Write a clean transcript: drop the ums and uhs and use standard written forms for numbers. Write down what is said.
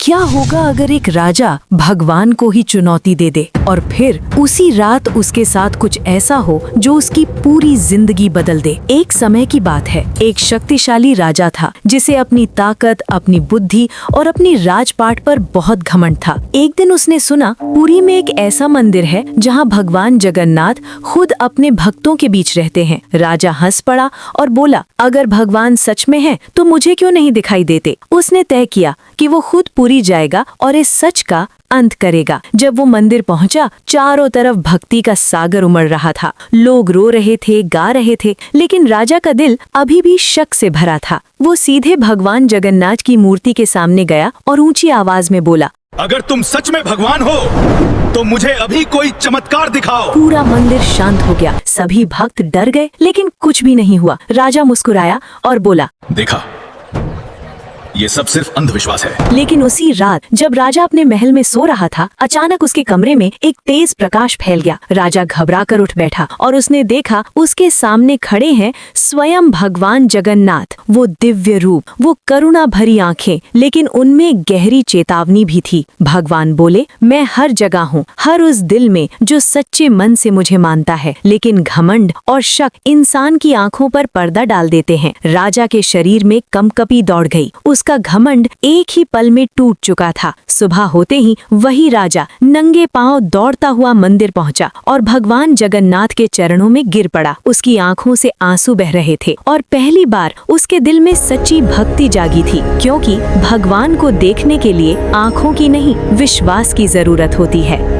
क्या होगा अगर एक राजा भगवान को ही चुनौती दे दे और फिर उसी रात उसके साथ कुछ ऐसा हो जो उसकी पूरी जिंदगी बदल दे। एक समय की बात है, एक शक्तिशाली राजा था जिसे अपनी ताकत, अपनी बुद्धि और अपनी राजपाट पर बहुत घमंड था। एक दिन उसने सुना पुरी में एक ऐसा मंदिर है जहाँ भगवान जगन्नाथ खुद अपने भक्तों के बीच रहते हैं। राजा हंस पड़ा और बोला, अगर भगवान सच में है तो मुझे क्यों नहीं दिखाई देते। उसने तय किया कि वो खुद पुरी जाएगा और इस सच का अंत करेगा। जब वो मंदिर पहुंचा, चारों तरफ भक्ति का सागर उमड़ रहा था। लोग रो रहे थे, गा रहे थे, लेकिन राजा का दिल अभी भी शक से भरा था। वो सीधे भगवान जगन्नाथ की मूर्ति के सामने गया और ऊंची आवाज में बोला, अगर तुम सच में भगवान हो तो मुझे अभी कोई चमत्कार दिखाओ। पूरा मंदिर शांत हो गया। सभी भक्त डर गए, लेकिन कुछ भी नहीं हुआ। राजा मुस्कुराया और बोला, देखा, ये सब सिर्फ अंधविश्वास है। लेकिन उसी रात जब राजा अपने महल में सो रहा था, अचानक उसके कमरे में एक तेज प्रकाश फैल गया। राजा घबरा कर उठ बैठा और उसने देखा उसके सामने खड़े हैं स्वयं भगवान जगन्नाथ। वो दिव्य रूप, वो करुणा भरी आंखें, लेकिन उनमें गहरी चेतावनी भी थी। भगवान बोले, मैं हर जगह हूँ, हर उस दिल में जो सच्चे मन से मुझे मानता है। लेकिन घमंड और शक इंसान की आंखों पर पर्दा डाल देते हैं। राजा के शरीर में कंपकपी दौड़ गई। उसका घमंड एक ही पल में टूट चुका था। सुबह होते ही वही राजा नंगे पांव दौड़ता हुआ मंदिर पहुंचा और भगवान जगन्नाथ के चरणों में गिर पड़ा। उसकी आंखों से आंसू बह रहे थे और पहली बार उसके दिल में सच्ची भक्ति जागी थी, क्योंकि भगवान को देखने के लिए आंखों की नहीं, विश्वास की जरूरत होती है।